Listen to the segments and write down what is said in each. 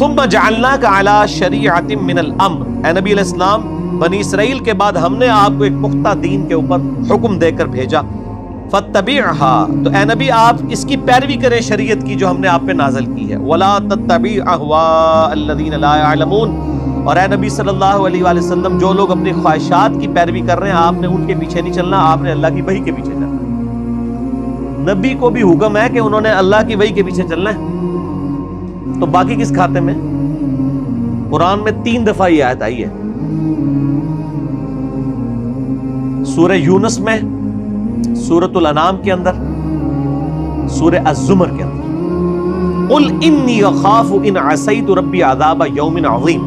ثم جعلناک علی شریعۃ من الامر، اے نبی علیہ السلام بنی اسرائیل کے بعد ہم نے آپ کو ایک پختہ دین کے اوپر حکم دے کر بھیجا، فاتبعها، تو اے نبی آپ اس کی پیروی کریں شریعت کی جو ہم نے آپ پہ نازل کی ہے، ولا تتبع اهواء الذین لا يعلمون، اور اے نبی صلی اللہ علیہ وآلہ وسلم جو لوگ اپنی خواہشات کی پیروی کر رہے ہیں آپ نے ان کے پیچھے نہیں چلنا، آپ نے اللہ کی وحی کے پیچھے چلنا ہے۔ نبی کو بھی حکم ہے کہ انہوں نے اللہ کی وحی کے پیچھے چلنا ہے، تو باقی کس کھاتے میں؟ قرآن میں 3 دفعہ یہ آیت آئی ہے، سورہ یونس میں، سورۃ الانعام کے اندر، سورہ الزمر کے اندر، قل انی اخاف ان عصیت ربی عذاب یوم عظیم،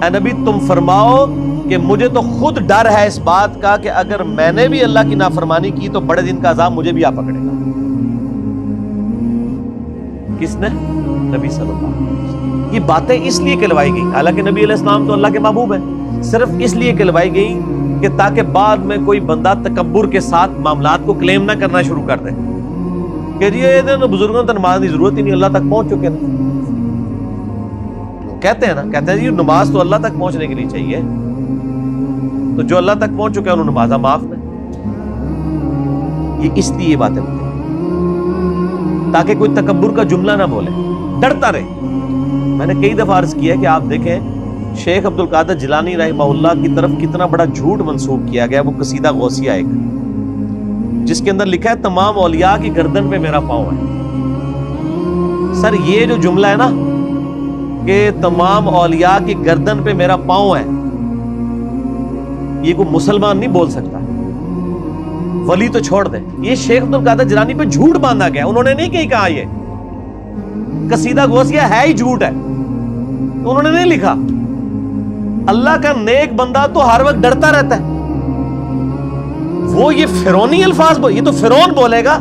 اے نبی تم فرماؤ کہ مجھے تو خود ڈر ہے اس بات کا کہ اگر میں نے بھی اللہ کی نافرمانی کی تو بڑے دن کا عذاب مجھے بھی آ پکڑے گا۔ کس نے؟ نبی صلی اللہ علیہ وسلم۔ یہ باتیں اس لیے کہلوائی گئی، حالانکہ نبی علیہ السلام تو اللہ کے محبوب ہیں، صرف اس لیے کہلوائی گئی کہ تاکہ بعد میں کوئی بندہ تکبر کے ساتھ معاملات کو کلیم نہ کرنا شروع کر دے کہ یہ بزرگوں تو نماز کی ضرورت ہی نہیں، اللہ تک پہنچ چکے نا۔ کہتے ہیں جی نماز تو اللہ تک پہنچنے کے لیے چاہیے، تو جو اللہ تک پہنچ چکے ہیں انہوں نمازہ معاف نہیں۔ یہ اس لیے یہ باتیں ہوتی ہیں تاکہ کوئی تکبر کا جملہ نہ بولے، ڈرتا رہے۔ میں نے کئی دفعہ عرض کیا کہ آپ دیکھیں شیخ عبد القادر جیلانی رحمہ اللہ کی طرف کتنا بڑا جھوٹ منسوب کیا گیا، وہ قصیدہ غوثیہ ایک جس کے اندر لکھا ہے تمام اولیاء کی گردن پہ میرا پاؤں ہے۔ سر یہ جو جملہ ہے نا کہ تمام اولیاء کی گردن پہ میرا پاؤں ہے، یہ کوئی مسلمان نہیں بول سکتا، ولی تو چھوڑ دے، یہ شیخ عبد القادر جیلانی پہ جھوٹ باندھا گیا، انہوں نے نہیں کہیں کہا، یہ قصیدہ غوثیہ ہے ہی جھوٹ ہے، انہوں نے نہیں لکھا۔ اللہ کا نیک بندہ تو ہر وقت ڈرتا رہتا ہے، وہ یہ فرعونی الفاظ یہ تو فرعون بولے گا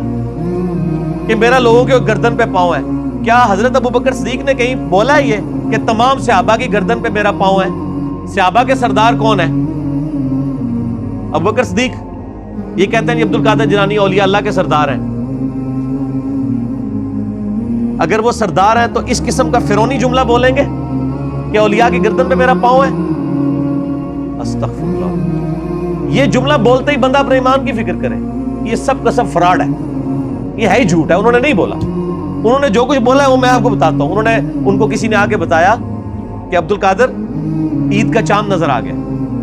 کہ میرا لوگوں کے گردن پہ پاؤں ہے۔ کیا حضرت ابوبکر صدیق نے کہیں بولا ہے یہ کہ تمام صحابہ کی گردن پہ میرا پاؤں ہے؟ صحابہ کے سردار کون ہے؟ ابوبکر صدیق۔ یہ کہتے ہیں عبد القادر جیلانی اولیاء اللہ کے سردار ہیں۔ اگر وہ سردار ہیں تو اس قسم کا فرعونی جملہ بولیں گے کہ اولیاء کی گردن پہ میرا پاؤں ہے؟ استغفر اللہ۔ یہ جملہ بولتے ہی بندہ اپنے ایمان کی فکر کرے، یہ سب کا سب فراڈ ہے، یہ ہے ہی جھوٹ ہے، انہوں نے نہیں بولا۔ انہوں نے جو کچھ بولا ہے وہ میں آپ کو بتاتا ہوں۔ ان کو کسی نے آ کے بتایا کہ عبد القادر عید کا چاند نظر آ گیا،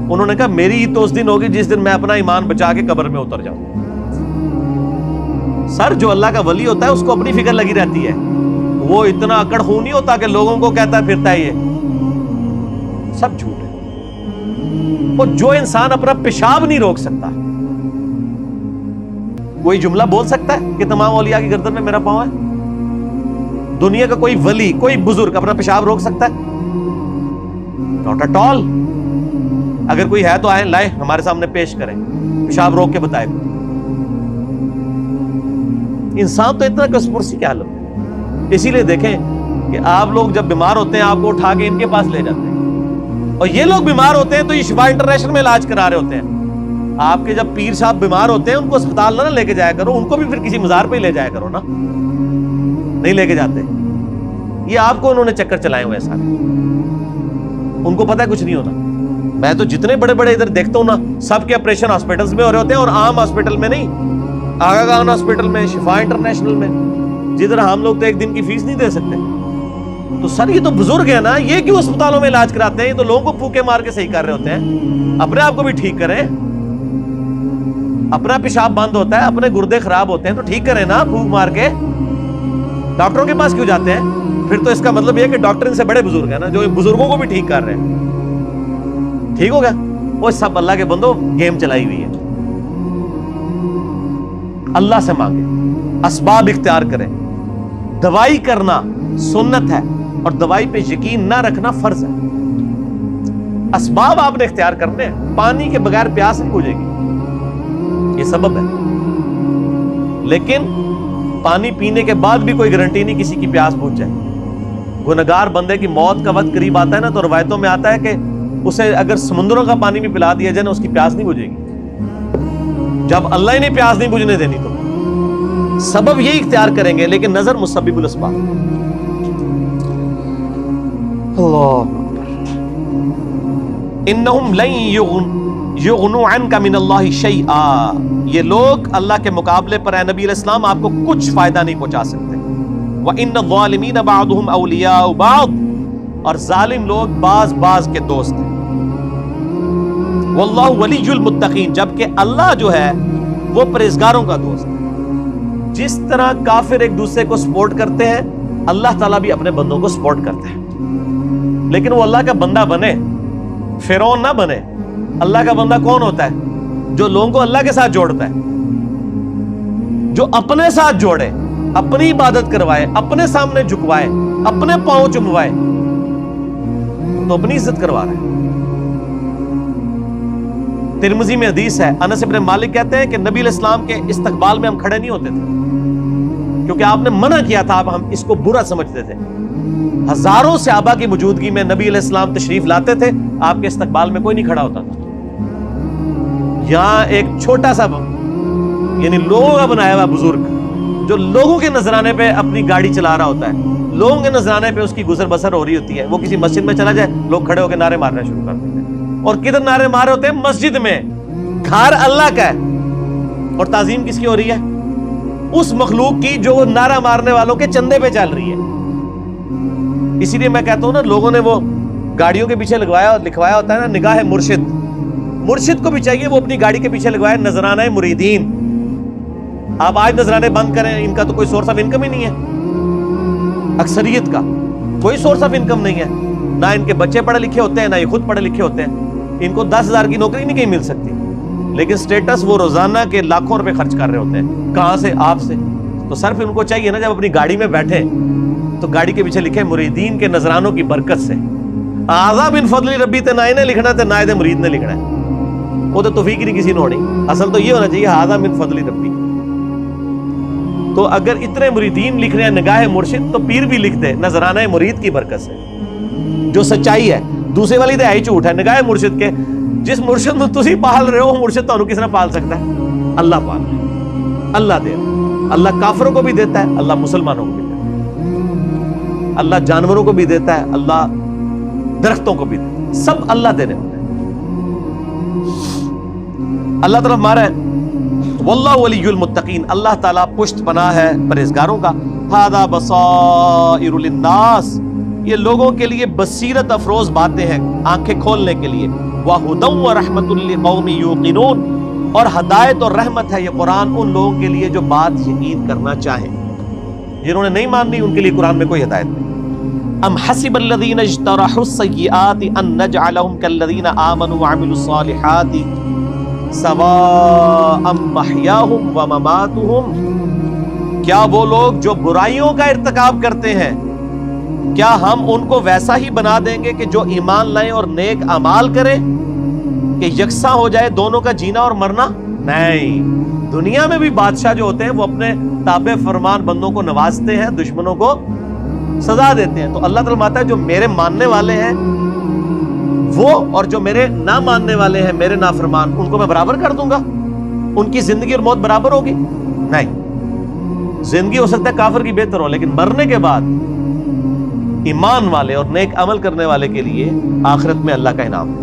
انہوں نے کہا میری عید تو اس دن ہوگی جس دن میں اپنا ایمان بچا کے قبر میں اتر جاؤں۔ سر جو اللہ کا ولی ہوتا ہے اس کو اپنی فکر لگی رہتی ہے، وہ اتنا اکڑ خون نہیں ہوتا کہ لوگوں کو کہتا پھرتا ہے، یہ سب جھوٹ ہے۔ اور جو انسان اپنا پیشاب نہیں روک سکتا، کوئی جملہ بول سکتا ہے کہ تمام اولیاء کی گردن میں میرا پاؤں ہے؟ دنیا کا کوئی ولی، کوئی بزرگ اپنا پیشاب روک سکتا ہے؟ Not at all. اگر کوئی ہے تو آئیں، لائے ہمارے سامنے پیش کریں، پیشاب روک کے بتائے۔ انسان تو اتنا کسپرسی کیا حال ہے۔ اسی لیے دیکھیں کہ آپ لوگ جب بیمار ہوتے ہیں آپ کو اٹھا کے ان کے پاس لے جاتے ہیں، اور یہ لوگ بیمار ہوتے ہیں تو یہ شفا انٹرنیشنل میں علاج کرا رہے ہوتے ہیں۔ آپ کے جب پیر صاحب بیمار ہوتے ہیں ان کو اسپتال نہ لے کے جایا کرو، ان کو بھی پھر کسی مزار پہ ہی لے جایا کرو نا، نہیں لے کے جاتے۔ یہ آپ کو انہوں نے چکر چلائے ہوئے سارے، ان کو پتہ ہے کچھ نہیں ہونا۔ میں تو جتنے بڑے بڑے ادھر دیکھتا ہوں نا، سب کے آپریشن ہاسپٹلز میں ہو رہے ہوتے ہیں، اور عام ہاسپٹل میں نہیں، آغا خان ہاسپٹل میں، شفا انٹرنیشنل میں، جدھر ہم لوگ تو ایک دن کی فیس نہیں دے سکتے۔ تو سر یہ تو بزرگ ہیں نا، یہ کیوں اسپتالوں میں علاج کراتے ہیں؟ یہ تو لوگوں کو پھوکے مار کے صحیح کر رہے ہوتے ہیں، اپنے آپ کو بھی ٹھیک کریں۔ اپنا پیشاب بند ہوتا ہے، اپنے گردے خراب ہوتے ہیں تو ٹھیک کریں نا پھوک مار کے، ڈاکٹروں کے پاس کیوں جاتے ہیں؟ پھر تو اس کا مطلب یہ کہ ڈاکٹر ان سے بڑے بزرگ ہیں نا، جو بزرگوں کو بھی ٹھیک کر رہے ہیں۔ ٹھیک ہو گیا؟ وہ سب اللہ کے بندوں گیم چلائی ہوئی ہے۔ اللہ سے مانگے، اسباب اختیار کریں۔ دوائی کرنا سنت ہے اور دوائی پہ یقین نہ رکھنا فرض ہے۔ اسباب آپ نے اختیار کرنے ہیں، پانی کے بغیر پیاس نہیں بجھے گی، یہ سبب ہے، لیکن پانی پینے کے بعد بھی کوئی گارنٹی نہیں کسی کی پیاس بجھ جائے۔ گنہگار بندے کی موت کا وقت قریب آتا ہے نا، تو روایتوں میں آتا ہے کہ اسے اگر سمندروں کا پانی بھی پلا دیا جائے نا، اس کی پیاس نہیں بجھے گی۔ جب اللہ ہی نے پیاس نہیں بجھنے دینی تو سبب یہی اختیار کریں گے، لیکن نظر مسبب الاسباب۔ اللہ انہم لن یغنوا عنک من اللہ شیئا، یہ لوگ اللہ کے مقابلے پر اے نبی علیہ السلام آپ کو کچھ فائدہ نہیں پہنچا سکتے. وَإِنَّ الظَّالِمِينَ بَعْضُهُمْ أَوْلِيَاءُ بَعْضٍ، اور ظالم لوگ بعض کے دوست ہیں. وَاللَّهُ وَلِيُّ الْمُتَّقِينَ، جبکہ اللہ جو ہے وہ پرہیزگاروں کا دوست ہے. جس طرح کافر ایک دوسرے کو سپورٹ کرتے ہیں، اللہ تعالیٰ بھی اپنے بندوں کو سپورٹ کرتے ہیں. لیکن وہ اللہ کا بندہ بنے، فرعون نہ بنے. اللہ کا بندہ کون ہوتا ہے؟ جو لوگوں کو اللہ کے ساتھ جوڑتا ہے، جو اپنے ساتھ جوڑے، اپنی عبادت کروائے، اپنے سامنے جھکوائے، اپنے پاؤں چموائے، تو اپنی عزت کروا رہا ہے. ترمذی میں حدیث ہے، انس بن مالک کہتے ہیں کہ نبی علیہ السلام کے استقبال میں ہم کھڑے نہیں ہوتے تھے، کیونکہ آپ نے منع کیا تھا. اب ہم اس کو برا سمجھتے تھے. ہزاروں صحابہ کی موجودگی میں نبی علیہ السلام تشریف لاتے تھے، آپ کے استقبال میں کوئی نہیں کھڑا ہوتا تھا. یہاں ایک چھوٹا سا یعنی لوگوں کا بنایا ہوا بزرگ جو لوگوں کے نذرانے پہ اپنی گاڑی چلا رہا ہوتا ہے، لوگوں کے نذرانے پہ اس کی گزر بسر ہو رہی ہوتی ہے، وہ کسی مسجد میں چلا جائے، لوگ کھڑے ہو کے نعرے مارنا شروع کر دیتے ہیں. اور کدھر نعرے مارے ہوتے ہیں؟ مسجد میں. گھر اللہ کا ہے، اور تعظیم کس کی ہو رہی ہے؟ اس مخلوق کی جو نعرہ مارنے والوں کے چندے پہ چل رہی ہے. اسی لیے میں کہتا ہوں نا، لوگوں نے وہ گاڑیوں کے پیچھے لگوایا اور لکھوایا ہوتا ہے نا، نگاہ مرشد. مرشد کو بھی چاہیے وہ اپنی گاڑی کے پیچھے لگوائے نذرانہ مریدین. آپ آج نذرانے بند کریں، ان کا تو کوئی سورس آف انکم ہی نہیں ہے. اکثریت کا کوئی سورس آف انکم نہیں ہے. نہ ان کے بچے پڑھے لکھے ہوتے ہیں، نہ یہ خود پڑھے لکھے ہوتے ہیں. ان کو 10,000 کی نوکری نہیں کہیں مل سکتی، لیکن سٹیٹس وہ روزانہ کے لاکھوں روپے خرچ کر رہے ہوتے ہیں. کہاں سے؟ آپ سے. تو صرف ان کو چاہیے نا، جب اپنی گاڑی میں بیٹھے تو گاڑی کے پیچھے لکھے مریدین کے نذرانوں کی برکت سے. آزا بن فضل ربی تے نائے نے لکھنا تے نائے مرید نے لکھنا ہے، وہ تو توفیق نہیں کسی نے ہونی. اصل تو یہ ہونا چاہیے آزا بن فضل ربی. تو اگر اتنے مریدین لکھ رہے ہیں نگاہ مرشد، تو پیر بھی لکھ دے نذرانہ مرید کی برکت سے، جو سچائی ہے. دوسرے والی تو ہے جھوٹ ہے. نگاہ مرشد کے جس مرشد میں تسی پال رہے ہو، مرشد تو کس نے پال سکتا ہے؟ اللہ پال رہا ہے، اللہ دے رہا ہے. اللہ کافروں کو بھی دیتا ہے، اللہ مسلمانوں کو بھی دیتا ہے. اللہ جانوروں کو بھی دیتا ہے، اللہ درختوں کو بھی دیتا ہے. سب اللہ دینے والے ہیں. اللہ طرف مارا ہے. واللہ ولی المتقین، اللہ تعالیٰ پشت پناہ ہے پرہیزگاروں کا. ھذا بصائر للناس، یہ لوگوں کے لیے بصیرت افروز باتیں ہیں، آنکھیں کھولنے کے لیے. وہدی ورحمۃ لقوم یوقنون، اور ہدایت اور رحمت ہے یہ قرآن ان لوگوں کے لیے جو بات یقین کرنا چاہیں. جنہوں نے نہیں ماننی ان کے لیے قرآن میں کوئی ہدایت نہیں. ام حسب الذین اجترحوا السیئات ان نجعلهم كالذین آمنوا وعملوا الصالحات سواء محیاہم ومماتہم، کیا وہ لوگ جو برائیوں کا ارتکاب کرتے ہیں، کیا ہم ان کو ویسا ہی بنا دیں گے کہ جو ایمان لائیں اور نیک اعمال کریں، کہ یکساں ہو جائے دونوں کا جینا اور مرنا؟ نہیں. دنیا میں بھی بادشاہ جو ہوتے ہیں وہ اپنے تابع فرمان بندوں کو نوازتے ہیں، دشمنوں کو سزا دیتے ہیں. تو اللہ تعالیٰ فرماتا ہے جو میرے ماننے والے ہیں وہ، اور جو میرے نہ ماننے والے ہیں میرے نافرمان، ان کو میں برابر کر دوں گا. ان کی زندگی اور موت برابر ہوگی؟ نہیں. زندگی ہو سکتا ہے کافر کی بہتر ہو، لیکن مرنے کے بعد ایمان والے اور نیک عمل کرنے والے کے لیے آخرت میں اللہ کا انعام.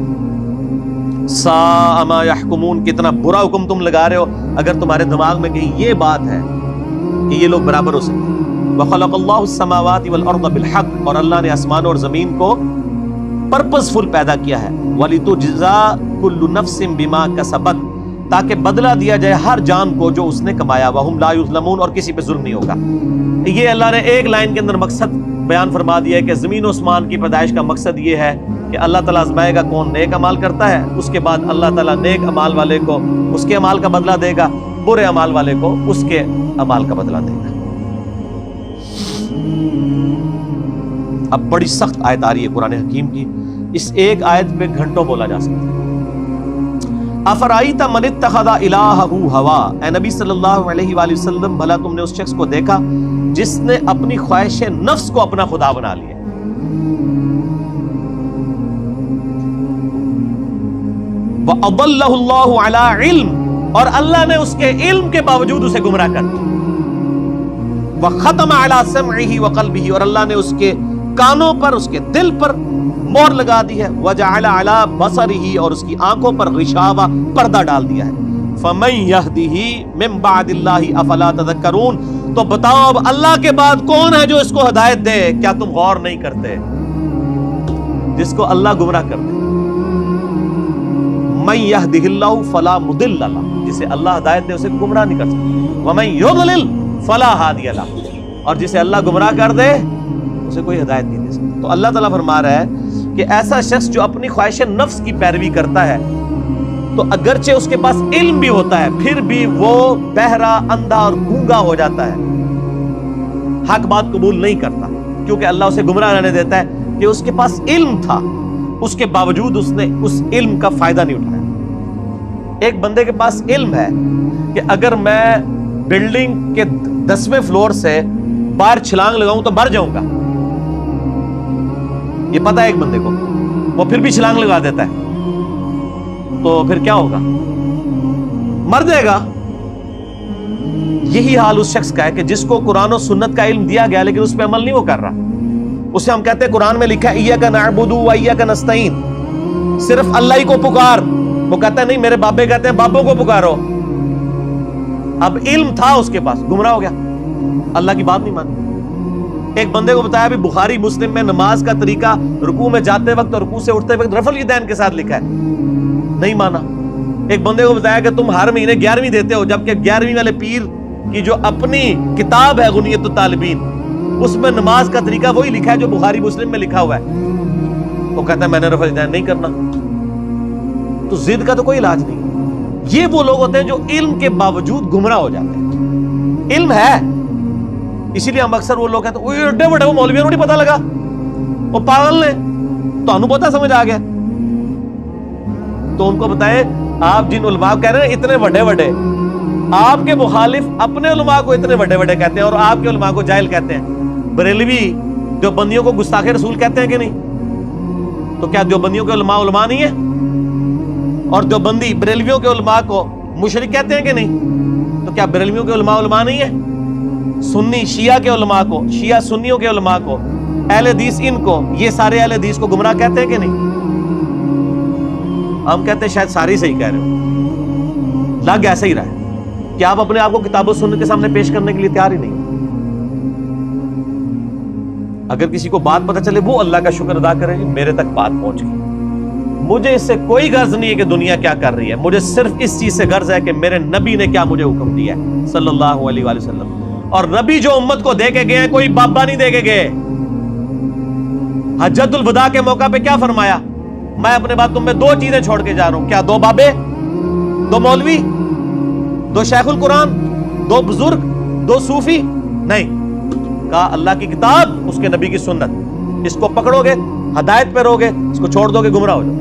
ساء ما یحکمون، کتنا برا حکم تم لگا رہے ہو اگر تمہارے دماغ میں کہیں یہ بات ہے کہ یہ لوگ برابر ہو سکتے ہیں. وخلق اللہ السماوات والارض بالحق، اور اللہ نے آسمانوں اور زمین کو پرپس فل پیدا کیا ہے. وَلِتُجْزَى كُلُّ نَفْسٍ بِمَا كَسَبَتْ، تاکہ بدلہ دیا جائے ہر جان کو جو اس نے کمایا. وَهُمْ لَا يُظْلَمُونَ، اور کسی پہ ظلم نہیں ہوگا. یہ اللہ نے ایک لائن کے اندر مقصد بیان فرما دیا ہے کہ زمین و آسمان کی پیدائش کا مقصد یہ ہے کہ اللہ تعالیٰ آزمائے گا کون نیک عمال کرتا ہے، اس کے بعد اللہ تعالیٰ نیک عمال والے کو اس کے عمال کا بدلہ دے گا، برے عمال والے کو اس کے عمال کا بدلہ دے گا. اب بڑی سخت آیت آ رہی ہے قرآن حکیم کی، اس ایک آیت پہ گھنٹوں بولا جا سکتا ہے. افرائیت من اتخذ الہہ ہوا، اے نبی صلی اللہ علیہ وآلہ وسلم بھلا تم نے اس شخص کو دیکھا جس نے اپنی خواہش نفس کو اپنا خدا بنا لیا. وَأَضَلَّهُ اللَّهُ عَلَىٰ عِلْمٍ، اور اللہ نے اس کے علم کے باوجود اسے گمراہ کر دیا. وَخَتَمَ عَلَىٰ سَمْعِهِ وَقَلْبِهِ، اور اللہ نے اس کے کانوں پر، اس کے دل پر مہر لگا دی ہے. وجعل علی بصرہ، اور اس کی آنکھوں پر غشاوہ، پردہ ڈال دیا ہے. فمن یہدہ من بعد اللہ افلا تذکرون، تو بتاؤ اب اللہ کے بعد کون ہے جو اس کو ہدایت دے؟ کیا تم غور نہیں کرتے؟ جس کو اللہ گمراہ کر دے. من یہدہ اللہ فلا مضل لہ، جسے اللہ ہدایت دے اسے گمراہ نہیں کر سکتا. ومن یضلل فلا ہادی لہ، اور جسے اللہ گمراہ کر دے اسے کوئی ہدایت نہیں دے سکتا. تو اللہ تعالیٰ فرما رہا ہے کہ ایسا شخص جو اپنی خواہش نفس کی پیروی کرتا ہے، تو اگرچہ اس کے پاس علم بھی ہوتا ہے پھر بھی وہ بہرا، اندھا اور گونگا ہو جاتا ہے، حق بات قبول نہیں کرتا، کیونکہ اللہ اسے گمراہ رہنے دیتا ہے کہ اس کے پاس علم تھا، اس کے باوجود اس نے اس علم کا فائدہ نہیں اٹھایا. ایک بندے کے پاس علم ہے کہ اگر میں بلڈنگ کے 10ویں فلور سے باہر چھلانگ لگاؤں تو مر جاؤں گا، یہ پتا ہے ایک بندے کو، وہ پھر بھی چھلانگ لگا دیتا ہے، تو پھر کیا ہوگا؟ مر جائے گا. یہی حال اس شخص کا ہے کہ جس کو قرآن و سنت کا علم دیا گیا لیکن اس پہ عمل نہیں وہ کر رہا. اسے ہم کہتے ہیں قرآن میں لکھا ہے ایاک نعبد و ایاک نستعین، صرف اللہ ہی کو پکار. وہ کہتا ہے نہیں، میرے بابے کہتے ہیں بابوں کو پکارو. اب علم تھا اس کے پاس، گمراہ ہو گیا، اللہ کی بات نہیں مانی. ایک بندے کو بتایا بھی بخاری مسلم میں نماز کا طریقہ رکوع میں جاتے وقت اور رکوع سے اٹھتے وقت رفع الیدین کے ساتھ لکھا ہے، نہیں مانا. ایک بندے کو بتایا کہ تم ہر مہینے 11ویں دیتے ہو، جبکہ 11ویں والے پیر کی جو اپنی کتاب ہے غنیت الطالبین، اس میں نماز کا طریقہ وہی لکھا ہے جو بخاری مسلم میں لکھا ہوا ہے. وہ کہتا ہے میں نے رفع الیدین نہیں کرنا. تو ضد کا تو کوئی علاج نہیں. یہ وہ لوگ ہوتے ہیں جو علم کے باوجود گمراہ ہو جاتے ہیں. علم ہے، اسی لیے ہم اکثر وہ لوگ کہتے ہیں ایڈے بڑے وہ مولویوں کو نہیں پتا لگا، وہ پاگل نے، تو انہوں پتا سمجھ آ گیا. تو ان کو بتائیں آپ جن علماء کہہ رہے ہیں اتنے بڑے بڑے، آپ کے مخالف اپنے علماء کو اتنے بڑے بڑے کہتے ہیں اور آپ کے علماء کو جاہل کہتے ہیں. بریلوی دیوبندیوں کو گستاخ رسول کہتے ہیں کہ نہیں؟ تو کیا دیوبندیوں کے علماء علماء نہیں ہیں؟ اور دیوبندی بریلویوں کے علماء کو مشرک کہتے ہیں کہ نہیں؟ تو کیا بریلویوں کے علماء علماء نہیں ہیں؟ سنی شیعہ کے علماء کو، شیعہ سنیوں کے علماء کو، اہل حدیث ان کو، یہ سارے اہل حدیث کو گمراہ کہتے ہیں کہ نہیں؟ ہم کہتے ہیں شاید ساری صحیح کہہ رہے ہو. لگ ایسا ہی رہا ہے کہ آپ اپنے آپ کو کتاب و سنت کے سامنے پیش کرنے کے لیے تیار ہی نہیں. اگر کسی کو بات پتہ چلے وہ اللہ کا شکر ادا کرے، میرے تک بات پہنچ گئی، مجھے اس سے کوئی غرض نہیں ہے کہ دنیا کیا کر رہی ہے، مجھے صرف اس چیز سے غرض ہے کہ میرے نبی نے کیا مجھے حکم دیا ہے صلی اللہ علیہ وآلہ وسلم. اور نبی جو امت کو دے کے گئے ہیں کوئی بابا نہیں دے کے گئے. حجۃ الوداع کے موقع پہ کیا فرمایا؟ میں اپنے بعد تم میں 2 چیزیں چھوڑ کے جا رہا ہوں. کیا 2 بابے، 2 مولوی، 2 شیخ القرآن، 2 بزرگ، 2 صوفی؟ نہیں، کہا اللہ کی کتاب، اس کے نبی کی سنت. اس کو پکڑو گے ہدایت پہ رہو گے، اس کو چھوڑ دو گے گمراہ ہو جاؤ.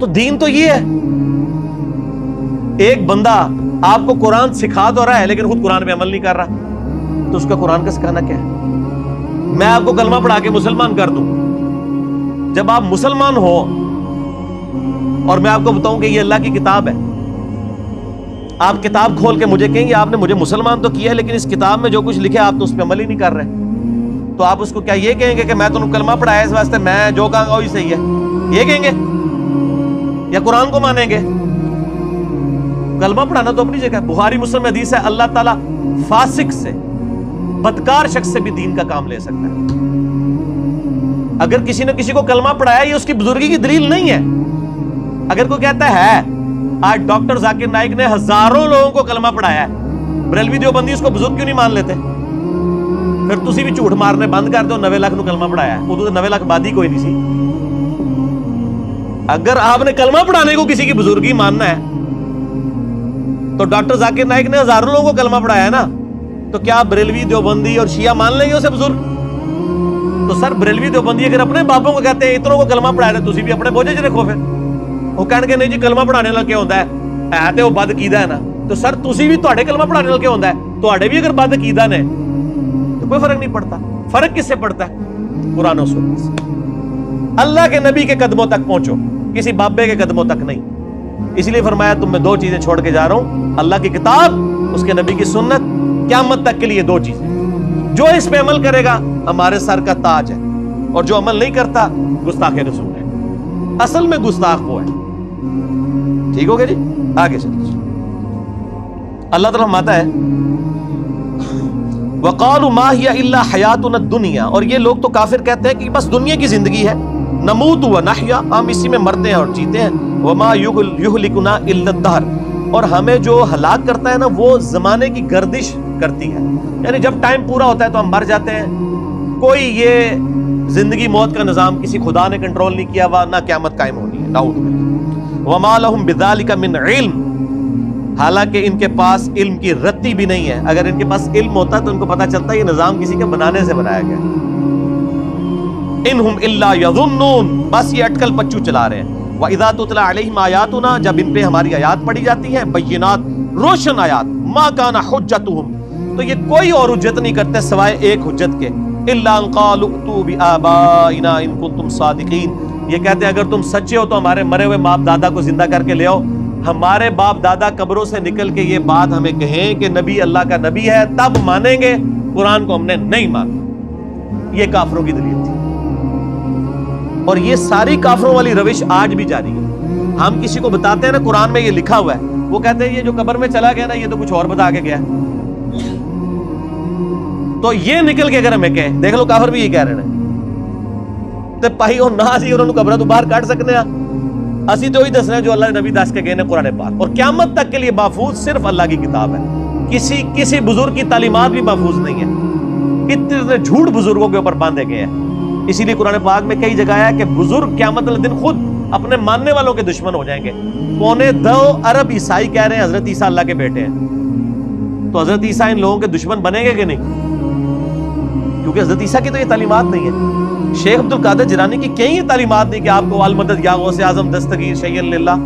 تو دین تو یہ ہے. ایک بندہ آپ کو قرآن سکھا تو رہا ہے لیکن خود قرآن پہ عمل نہیں کر رہا، تو اس کا قرآن کا سکھانا کیا ہے؟ میں آپ کو کلمہ پڑھا کے مسلمان کر دوں، جب آپ مسلمان ہو اور میں آپ کو بتاؤں کہ یہ اللہ کی کتاب ہے، آپ کتاب کھول کے مجھے کہیں گے آپ نے مجھے مسلمان تو کیا ہے لیکن اس کتاب میں جو کچھ لکھا آپ تو اس پہ عمل ہی نہیں کر رہے، تو آپ اس کو کیا یہ کہیں گے کہ میں تمہیں کلمہ پڑھایا اس واسطے میں جو کہوں گا وہی صحیح ہے، یہ کہیں گے یا قرآن کو مانیں گے؟ کلمہ پڑھانا تو اپنی جگہ. بخاری مسلم حدیث ہے اللہ تعالیٰ فاسق سے، بدکار شخص سے بھی دین کا کام لے سکتا ہے. اگر کسی نے کسی کو کلمہ پڑھایا یہ اس کی بزرگی کی دلیل نہیں ہے. اگر کوئی کہتا ہے آج ڈاکٹر ذاکر نائک نے ہزاروں لوگوں کو کلمہ پڑھایا ہے، بریلوی دیوبندی اس کو بزرگ کیوں نہیں مان لیتے؟ پھر تسی بھی جھوٹ مارنے بند کر دو. 90 لاکھ نو کلمہ پڑھایا ہے، ادو تو 90 لاکھ بادی کوئی نہیں سی. اگر آپ نے کلمہ پڑھانے کو کسی کی بزرگی ماننا ہے تو ڈاکٹر ذاکر نائک نے ہزاروں لوگوں کو کلمہ پڑھایا ہے نا، تو کیا بریلوی دیوبندی اور شیعہ مان لیں گے اسے بزرگ؟ تو سر بریلوی دیوبندی اگر اپنے بابوں کو کہتے ہیں اتنوں کو کلمہ پڑھا رہے، تسی بھی اپنے بوجھے چ رکھو. پھر وہ کہنے کے نہیں جی کلمہ پڑھانے والا کیا ہوتا ہے تے وہ بد عقیدہ ہے نا، تو سر تسی بھی تواڈے کلمہ پڑھانے والا کیا ہوتا ہے، تواڈے بھی اگر بد عقیدہ نے تو کوئی فرق نہیں پڑتا. فرق کس سے پڑتا ہے؟ قرآن و سنت سے. اللہ کے نبی کے قدموں تک پہنچو، کسی بابے کے قدموں تک نہیں. اس لیے فرمایا تم میں 2 چیزیں چھوڑ کے جا رہا ہوں، اللہ کی کتاب، اس کے نبی کی سنت، قیامت تک کے لیے 2 چیزیں. جو اس پہ عمل کرے گا ہمارے سر کا تاج ہے، اور جو عمل نہیں کرتا گستاخ رسول ہے، اصل میں گستاخ وہ ہے۔ ٹھیک ہو گیا جی، آگے چلیے۔ اللہ تعالیٰ فرماتا ہے وَقَالُوا مَا هِيَ إِلَّا حَيَاتُنَا الدُّنْيَا، اور یہ لوگ تو کافر کہتے ہیں کہ بس دنیا کی زندگی ہے، نموت وَنَحْيَا، ہم اسی میں مرتے ہیں اور جیتے ہیں، وَمَا يُهْلِكُنَا إِلَّا الدَّهْرُ، اور ہمیں جو ہلاک کرتا ہے نا وہ زمانے کی گردش کرتی ہے، یعنی جب ٹائم پورا ہوتا ہے تو ہم مر جاتے ہیں۔ کوئی یہ زندگی موت کا نظام کسی خدا نے کنٹرول نہیں کیا ہوا، نہ قیامت قائم ہونی ہے، نعوذ باللہ۔ وَمَا لَهُم بِذَلِكَ مِنْ عِلْمٍ، حالانکہ ان کے پاس علم کی رتی بھی نہیں ہے، اگر ان کے پاس علم ہوتا تو ان کو پتا چلتا یہ نظام کسی کے بنانے سے بنایا گیا۔ انہم الا یظنون، بس یہ اٹکل پچو چلا رہے ہیں۔ وَإِذَا تُتْلَى عَلَيْهِمْ آیاتنا، جب ان پہ ہماری آیات پڑھی جاتی ہیں، بینات، روشن آیات، مَا كَانَ حُجَّتُهُمْ، تو یہ کوئی اور حجت نہیں کرتے سوائے ایک حجت کے، الا ان قالوا ائتوا بآبائنا ان کنتم صادقین، یہ کہتے ہیں اگر تم سچے ہو تو ہمارے مرے ہوئے باپ دادا کو زندہ کر کے لے آؤ، ہمارے باپ دادا قبروں سے نکل کے یہ بات ہمیں کہیں کہ نبی اللہ کا نبی ہے تب مانیں گے، قرآن کو ہم نے نہیں مانا۔ یہ کافروں کی دلیل تھی، اور یہ ساری کافروں والی روش آج بھی جاری ہے۔ ہم کسی کو بتاتے ہیں نا قرآن میں یہ لکھا ہوا ہے، وہ کہتے ہیں یہ جو قبر میں چلا گیا نا یہ تو کچھ اور بتا کے گیا، تو یہ نکل کے اگر ہمیں کہیں، دیکھ لو کافر بھی یہ کہہ رہے ہیں تے پائی اور نہ سی انہوں نے قبرہ تو باہر کاٹ سکنے ہیں، اسی تو ہی دس رہے ہیں جو اللہ نے نبی دس کے گئے نے قرآن پاک، اور قیامت تک کے لیے محفوظ صرف اللہ کی کتاب ہے، کسی بزرگ کی تعلیمات بھی محفوظ نہیں ہے، اتنے جھوٹ بزرگوں کے اوپر باندھے گئے ہیں۔ اسی لیے قرآن پاک میں کئی جگہ ہے کہ بزرگ قیامت والے دن خود اپنے ماننے والوں کے دشمن ہو جائیں گے۔ 2.25 ارب عیسائی کہہ رہے ہیں حضرت عیسیٰ اللہ کے بیٹے ہیں، تو حضرت عیسیٰ ان لوگوں کے دشمن بنیں گے کہ نہیں؟ کیونکہ حضرت عیسیٰ کی تو یہ تعلیمات نہیں ہے۔ شیخ عبد القادر جیلانی کی کہیں یہ تعلیمات نہیں کہ آپ کو المدد یا غوث اعظم دستگیر شیئا للہ،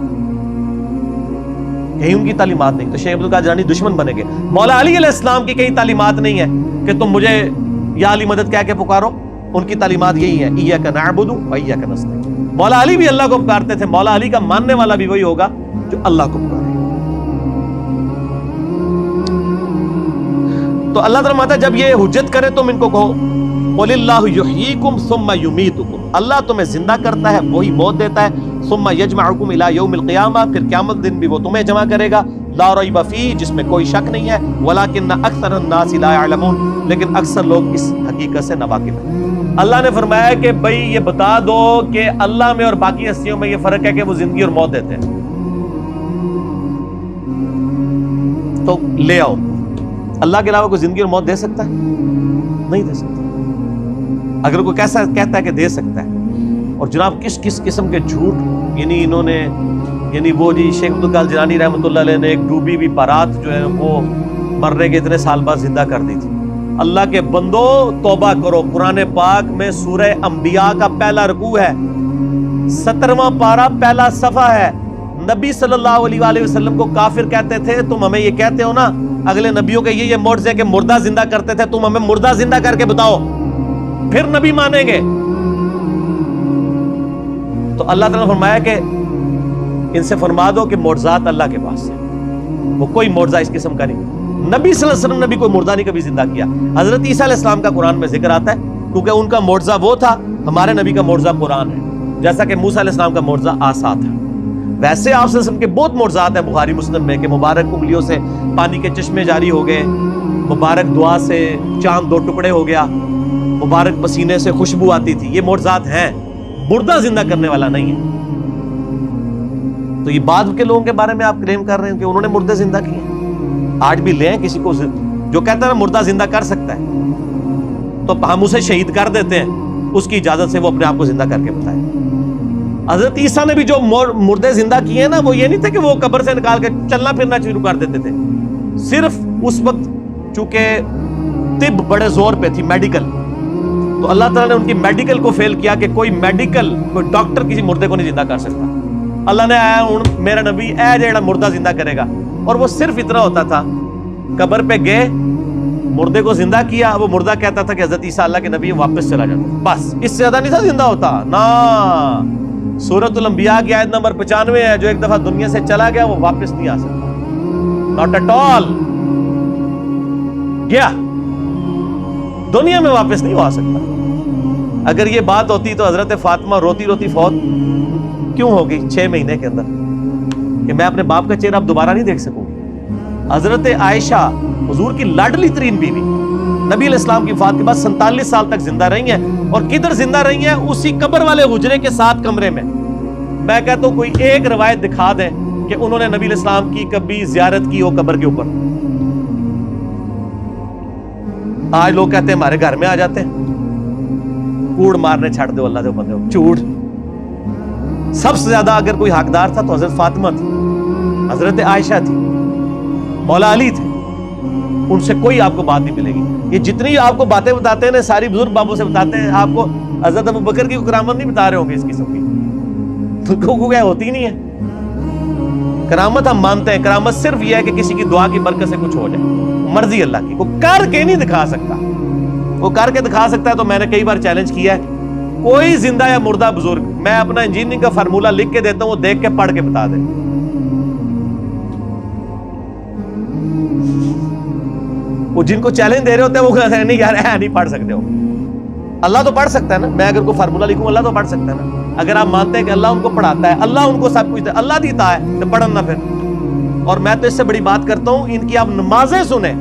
کہیں ان کی تعلیمات نہیں، تو شیخ عبد القادر جیلانی دشمن بنے گے۔ مولا علی علیہ السلام کی کہیں تعلیمات نہیں ہے کہ تم مجھے یا علی مدد کہہ کے پکارو، ان کی تعلیمات یہی ہے ایاک نعبد و ایاک نستعین۔ مولا علی بھی اللہ کو پکارتے تھے، مولا علی کا ماننے والا بھی وہی ہوگا جو اللہ کو پکارے۔ تو اللہ تعالیٰ فرماتا ہے جب یہ حجت کرے تم ان کو کہو قل اللہ یحییکم ثم یمیتکم، اللہ تمہیں زندہ کرتا ہے وہی موت دیتا ہے، ثم یجمعکم الی یوم القیامہ، پھر قیامت دن بھی وہ تمہیں جمع کرے گا، لا ریب فیہ، جس میں کوئی شک نہیں ہے، ولکن اکثر الناس لا یعلمون، لیکن اکثر لوگ اس حقیقت سے ناواقف ہیں۔ اللہ نے فرمایا کہ بھئی یہ بتا دو کہ اللہ میں اور باقی ہستیوں میں یہ فرق ہے کہ وہ زندگی اور موت دیتے ہیں، تو لے آؤ۔ اللہ کے علاوہ کوئی زندگی اور موت دے سکتا ہے؟ نہیں دے سکتا۔ اگر کوئی کیسا کہتا ہے کہ دے سکتا ہے، اور جناب کس کس قسم کے جھوٹ، یعنی انہوں نے، یعنی وہ جی شیخ عبد القادر جیلانی رحمۃ اللہ علیہ نے ایک ڈوبی بھی بارات جو ہے وہ مرنے کے اتنے سال بعد زندہ کر دی تھی۔ اللہ کے بندو توبہ کرو، قرآن پاک میں سورہ انبیاء کا پہلا رکوع ہے، 17واں پارہ پہلا صفحہ ہے۔ نبی صلی اللہ علیہ وآلہ وسلم کو کافر کہتے تھے، تم ہمیں یہ کہتے ہو نا اگلے نبیوں کے یہ معجزے کہ مردہ زندہ کرتے تھے، تم ہمیں مردہ زندہ کر کے بتاؤ پھر نبی مانیں گے۔ تو اللہ تعالیٰ نے فرمایا کہ ان سے فرما دو کہ معجزات اللہ کے پاس ہے، وہ کوئی معجزہ اس قسم کا نہیں۔ نبی صلی اللہ علیہ وسلم نے بھی کوئی مردہ نہیں کبھی زندہ کیا۔ حضرت عیسیٰ علیہ السلام کا قرآن میں ذکر آتا ہے کیونکہ ان کا معجزہ وہ تھا، ہمارے نبی کا معجزہ قرآن ہے، جیسا کہ موسیٰ علیہ السلام کا معجزہ عصا تھا۔ ویسے آپ صلی اللہ علیہ وسلم کے بہت معجزات ہیں بخاری مسلم میں کہ مبارک انگلیوں سے پانی کے چشمے جاری ہو گئے، مبارک دعا سے چاند 2 ٹکڑے ہو گیا، مبارک پسینے سے خوشبو آتی تھی، یہ معجزات ہیں، مردہ زندہ کرنے والا نہیں ہے۔ تو یہ بعد کے لوگوں کے بارے میں آپ کلیم کر رہے ہیں کہ انہوں نے مردے زندہ کیے، آج بھی لیں کسی کو جو کہتا ہے مردہ زندہ کر سکتا ہے تو ہم اسے شہید کر دیتے ہیں، اس کی اجازت سے وہ اپنے آپ کو زندہ کر کے بتائے۔ حضرت عیسیٰ نے بھی جو مردے زندہ کیے ہیں نا، وہ یہ نہیں تھے کہ وہ قبر سے نکال کے چلنا پھرنا شروع کر دیتے تھے، صرف اس وقت چونکہ طب بڑے زور پہ تھی، میڈیکل، تو اللہ تعالیٰ نے ان کی میڈیکل کو فیل کیا کہ کوئی ڈاکٹر کسی مردے کو نہیں زندہ کر سکتا۔ اللہ نے آیا میرا نبی اے جیڑا مردہ زندہ کرے گا، اور وہ صرف اتنا ہوتا تھا، قبر پہ گئے مردے کو زندہ کیا، وہ مردہ کہتا تھا کہ حضرت عیسیٰ اللہ کے نبی، واپس چلا جاتا، بس اس سے زیادہ نہیں تھا زندہ ہوتا نا۔ سورۃ الانبیاء کی آیت نمبر 95 ہے، جو ایک دفعہ دنیا سے چلا گیا وہ واپس نہیں آ سکتا، ناٹ ایٹ آل، گیا۔ دنیا میں واپس نہیں ہو آ سکتا۔ اگر یہ بات ہوتی تو حضرت فاطمہ روتی روتی فوت کیوں ہو گئی 6 مہینے کے اندر، کہ میں اپنے باپ کا چہرہ اب دوبارہ نہیں دیکھ سکوں گی۔ حضرت عائشہ حضور کی لاڈلی ترین بیوی، نبی علیہ السلام کی وفات کے بعد 47 سال تک زندہ رہی ہیں، اور کدھر زندہ رہی ہیں؟ اسی قبر والے حجرے کے 7 کمرے میں۔ میں کہتا ہوں کوئی ایک روایت دکھا دیں کہ انہوں نے نبی علیہ السلام کی کبھی زیارت کی ہو قبر کے اوپر۔ آج لوگ کہتے ہیں ہمارے گھر میں آ جاتے ہیں، کوڑ مارنے چھڑ دو اللہ دے بندے ہو، جھوٹ۔ سب سے زیادہ اگر کوئی حقدار تھا تو حضرت فاطمہ تھی، حضرت عائشہ تھی، مولا علی تھے، ان سے کوئی آپ کو بات نہیں ملے گی۔ یہ جتنی آپ کو باتیں بتاتے ہیں نا ساری بزرگ بابوں سے بتاتے ہیں، آپ کو حضرت ابوبکر کی کرامت نہیں بتا رہے ہوں گے اس قسم کی، تو کیا ہوتی نہیں ہے کرامت۔ ہم مانتے ہیں کرامت صرف یہ ہے کہ کسی کی دعا کی برکت سے کچھ ہو جائے، مرضی اللہ کی، وہ کر کے نہیں دکھا سکتا۔ وہ کر کے دکھا سکتا ہے تو میں نے کئی بار چیلنج کیا ہے، کوئی زندہ یا مردہ بزرگ، میں اپنا انجینئرنگ کا فارمولہ لکھ کے دیتا ہوں، وہ دیکھ کے پڑھ کے بتا دے۔ وہ جن کو چیلنج دے رہے ہوتے ہیں وہ کہتے ہیں نہیں یار نہیں پڑھ سکتے ہو۔ اللہ تو پڑھ سکتا ہے نا، میں اگر کوئی فارمولہ لکھوں اللہ تو پڑھ سکتا ہے نا۔ اگر آپ مانتے ہیں کہ اللہ ان کو پڑھاتا ہے، اللہ ان کو سب کچھ اللہ دیتا ہے، تو پڑھن نہ پھر۔ اور میں تو اس سے بڑی بات کرتا ہوں، ان کی آپ نمازیں سنیں،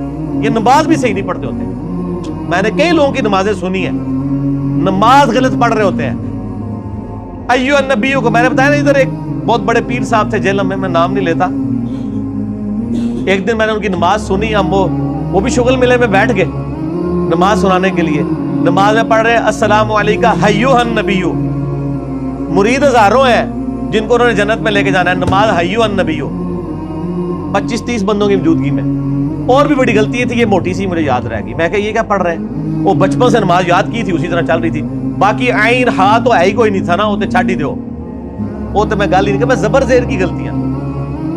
یہ نماز بھی صحیح نہیں پڑھتے ہوتے۔ میں نے کئی لوگوں کی نمازیں سنی ہیں، نماز غلط پڑھ رہے ہوتے ہیں۔ ایو النبیوں کو میں نے بتایا نا، ادھر ایک بہت بڑے پیر صاحب تھے جیلم میں نام نہیں لیتا، ایک دن میں نے ان کی نماز سنی، ہم وہ بھی شغل ملے میں بیٹھ گئے نماز سنانے کے لیے۔ نماز میں پڑھ رہے السلام علیکہ ایھا النبی، مرید ہزاروں ہیں جن کو انہوں نے جنت میں لے کے جانا ہے، نماز ایھا النبی 25-30 بندوں کی موجودگی میں۔ اور بھی بڑی غلطی تھی، یہ موٹی سی مجھے یاد رہ گئی، میں کہ یہ کیا پڑھ رہے ہیں؟ وہ بچپن سے نماز یاد کی تھی، اسی طرح چل رہی تھی، باقی عین ہا تو ہے ہی کوئی نہیں تھا نا، وہ تو چھڈ ہی دو، وہ تو میں گل ہی نہیں کہ میں زبر زیر کی غلطیاں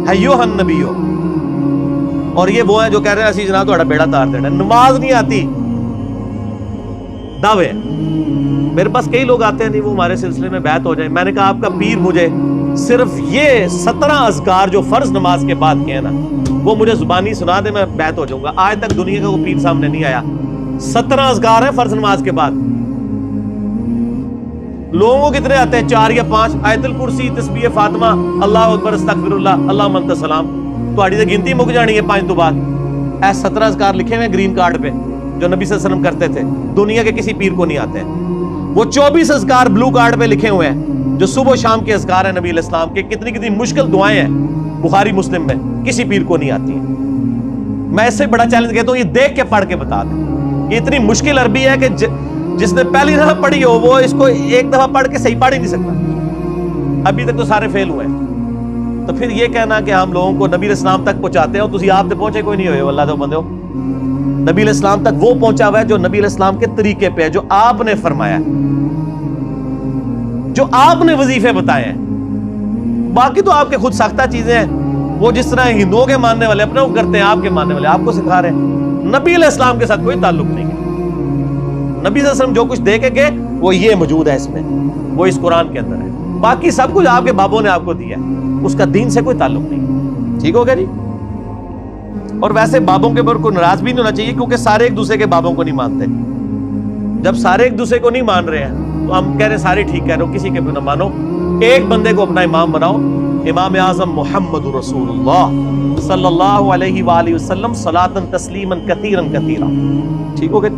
ایھا النبی۔ اور یہ وہ ہیں جو کہہ رہے ہیں اسی جناب تہاڈا بیڑا تار دینا، نماز نہیں آتی، دعوے۔ میرے پاس کئی لوگ آتے ہیں نہیں وہ ہمارے سلسلے میں بیعت ہو جائے، میں نے کہا آپ کا پیر مجھے صرف یہ 17 اذکار جو فرض نماز کے بعد کے ہیں نا وہ مجھے زبانی سنا دے، میں بیعت ہو جاؤں گا۔ آج تک دنیا کا کوئی پیر سامنے نہیں آیا۔ 17 اذکار ہیں فرض نماز کے بعد، لوگوں کو کتنے آتے ہیں؟ 4 یا 5، آیت الکرسی، تسبیح فاطمہ، اللہ اکبر، استغفر اللہ، اللہم انت السلام، تہاڈی تے گنتی مک جانی ہے 5 تو بعد۔ اے 17 اذکار لکھے ہوئے گرین کارڈ پہ جو نبی صلی اللہ علیہ وسلم کرتے تھے، دنیا کے کسی پیر کو نہیں آتے ہیں۔ وہ 24 اذکار بلو کارڈ پہ لکھے ہوئے ہیں جو صبح و شام کے اذکار ہیں نبی علیہ السلام کے، کتنی کتنی مشکل دعائیں ہیں بخاری مسلم میں، کسی پیر کو نہیں آتی ہیں۔ میں اس سے بڑا چیلنج کہتا ہوں، یہ دیکھ کے پڑھ کے بتا دیں۔ یہ اتنی مشکل عربی ہے کہ جس نے پہلی دفعہ پڑھی ہو وہ اس کو ایک دفعہ پڑھ کے صحیح پڑھ ہی نہیں سکتا۔ ابھی تک تو سارے فیل ہوئے ہیں، تو پھر یہ کہنا کہ ہم لوگوں کو نبی علیہ السلام تک پہنچاتے ہیں، تسی آپ تے پہنچے کوئی نہیں ہوئے ہو، اللہ دے بندے ہو۔ نبی علیہ السلام تک وہ پہنچا ہوا ہے جو نبی علیہ السلام کے طریقے پہ ہے، جو آپ نے فرمایا ہے، جو آپ نے وظیفے بتائے ہیں۔ باقی تو آپ کے خود ساختہ چیزیں ہیں، وہ جس طرح ہندوؤں کے ماننے والے اپنا وہ کرتے ہیں، آپ کے ماننے والے آپ کو سکھا رہے ہیں۔ نبی علیہ السلام کے ساتھ کوئی تعلق نہیں ہے۔ نبی صلی اللہ علیہ وسلم جو کچھ دے کے گئے وہ یہ موجود ہے اس میں، وہ اس قرآن کے اندر ہے، باقی سب کچھ آپ کے بابوں نے آپ کو دیا ہے، اس کا دین سے کوئی تعلق نہیں۔ ٹھیک ہو گیا جی؟ اور ویسے بابوں کے اوپر کوئی ناراض بھی نہیں ہونا چاہیے، کیونکہ سارے ایک دوسرے کے بابوں کو نہیں مانتے۔ جب سارے ایک دوسرے کو نہیں مان رہے ہیں تو ہم کہہ رہے ہیں سارے ٹھیک کہہ رہے ہو، کسی کے بھی نہ مانو، ایک بندے کو اپنا امام بناؤ، امام اعظم محمد رسول اللہ صلی اللہ علیہ وآلہ وسلم صلاۃ تسلیما کثیرا کثیرا۔ ٹھیک ہو گیا؟